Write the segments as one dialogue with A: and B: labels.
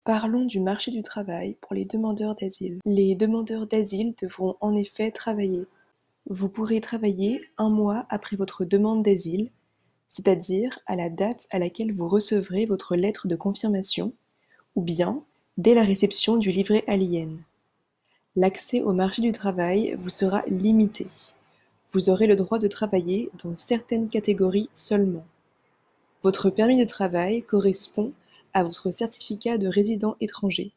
A: Parlons du marché du travail pour les demandeurs d'asile. Les demandeurs d'asile devront en effet travailler. Vous pourrez travailler 1 mois après votre demande d'asile, c'est-à-dire à la date à laquelle vous recevrez votre lettre de confirmation, ou bien dès la réception du livret alien. L'accès au marché du travail vous sera limité. Vous aurez le droit de travailler dans certaines catégories seulement. Votre permis de travail correspond à votre certificat de résident étranger.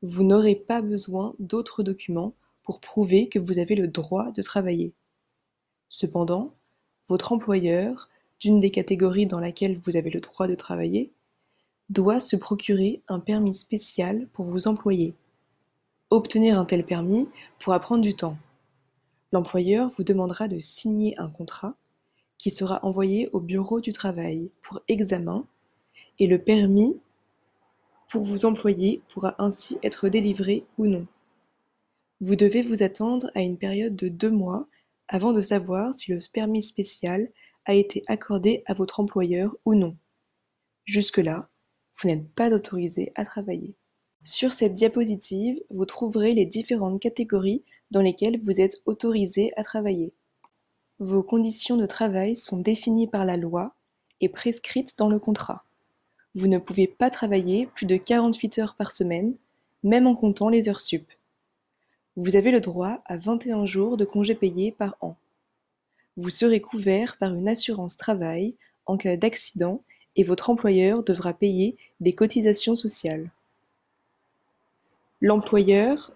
A: Vous n'aurez pas besoin d'autres documents pour prouver que vous avez le droit de travailler. Cependant, votre employeur, d'une des catégories dans laquelle vous avez le droit de travailler, doit se procurer un permis spécial pour vous employer. Obtenir un tel permis pourra prendre du temps. L'employeur vous demandera de signer un contrat qui sera envoyé au bureau du travail pour examen et le permis pour vous employer pourra ainsi être délivré ou non. Vous devez vous attendre à une période de 2 mois avant de savoir si le permis spécial a été accordé à votre employeur ou non. Jusque-là, vous n'êtes pas autorisé à travailler. Sur cette diapositive, vous trouverez les différentes catégories dans lesquelles vous êtes autorisé à travailler. Vos conditions de travail sont définies par la loi et prescrites dans le contrat. Vous ne pouvez pas travailler plus de 48 heures par semaine, même en comptant les heures sup. Vous avez le droit à 21 jours de congés payés par an. Vous serez couvert par une assurance travail en cas d'accident et votre employeur devra payer des cotisations sociales. L'employeur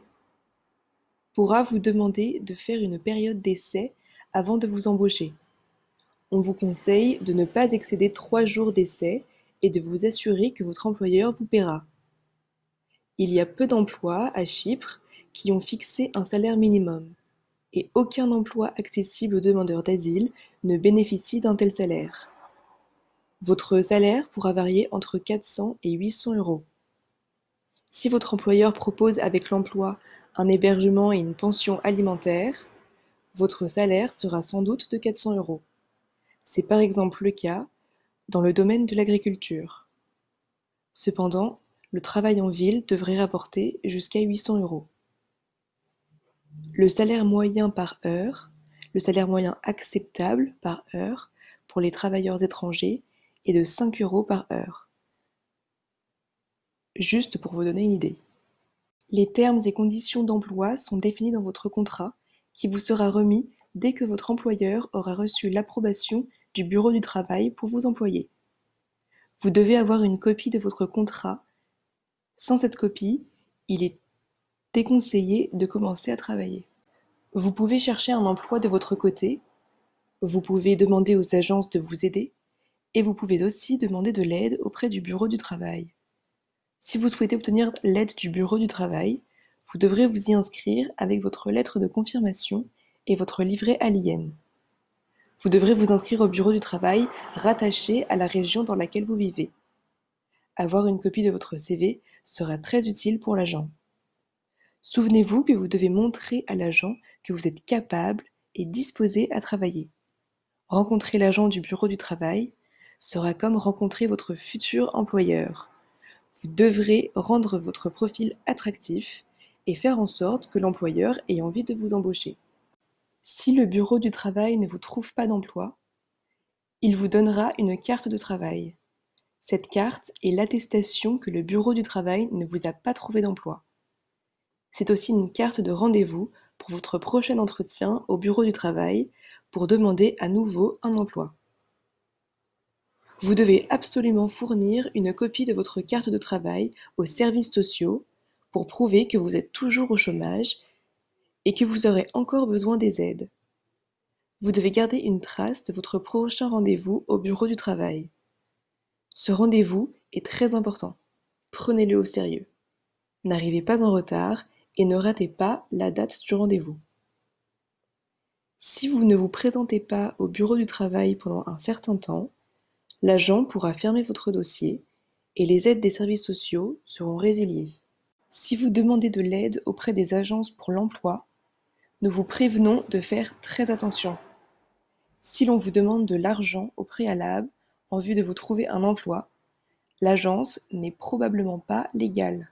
A: pourra vous demander de faire une période d'essai avant de vous embaucher. On vous conseille de ne pas excéder 3 jours d'essai et de vous assurer que votre employeur vous paiera. Il y a peu d'emplois à Chypre qui ont fixé un salaire minimum, et aucun emploi accessible aux demandeurs d'asile ne bénéficie d'un tel salaire. Votre salaire pourra varier entre 400 et 800 euros. Si votre employeur propose avec l'emploi un hébergement et une pension alimentaire, votre salaire sera sans doute de 400 euros. C'est par exemple le cas dans le domaine de l'agriculture. Cependant, le travail en ville devrait rapporter jusqu'à 800 euros. Le salaire moyen par heure, le salaire moyen acceptable par heure pour les travailleurs étrangers est de 5 euros par heure. Juste pour vous donner une idée. Les termes et conditions d'emploi sont définis dans votre contrat qui vous sera remis dès que votre employeur aura reçu l'approbation du bureau du travail pour vous employer. Vous devez avoir une copie de votre contrat. Sans cette copie, il est déconseillé de commencer à travailler. Vous pouvez chercher un emploi de votre côté, vous pouvez demander aux agences de vous aider, et vous pouvez aussi demander de l'aide auprès du bureau du travail. Si vous souhaitez obtenir l'aide du bureau du travail, vous devrez vous y inscrire avec votre lettre de confirmation et votre livret alien. Vous devrez vous inscrire au bureau du travail rattaché à la région dans laquelle vous vivez. Avoir une copie de votre CV sera très utile pour l'agent. Souvenez-vous que vous devez montrer à l'agent que vous êtes capable et disposé à travailler. Rencontrer l'agent du bureau du travail sera comme rencontrer votre futur employeur. Vous devrez rendre votre profil attractif et faire en sorte que l'employeur ait envie de vous embaucher. Si le bureau du travail ne vous trouve pas d'emploi, il vous donnera une carte de travail. Cette carte est l'attestation que le bureau du travail ne vous a pas trouvé d'emploi. C'est aussi une carte de rendez-vous pour votre prochain entretien au bureau du travail pour demander à nouveau un emploi. Vous devez absolument fournir une copie de votre carte de travail aux services sociaux pour prouver que vous êtes toujours au chômage et que vous aurez encore besoin des aides. Vous devez garder une trace de votre prochain rendez-vous au bureau du travail. Ce rendez-vous est très important. Prenez-le au sérieux. N'arrivez pas en retard et ne ratez pas la date du rendez-vous. Si vous ne vous présentez pas au bureau du travail pendant un certain temps, l'agent pourra fermer votre dossier et les aides des services sociaux seront résiliées. Si vous demandez de l'aide auprès des agences pour l'emploi, nous vous prévenons de faire très attention. Si l'on vous demande de l'argent au préalable en vue de vous trouver un emploi, L'agence n'est probablement pas légale.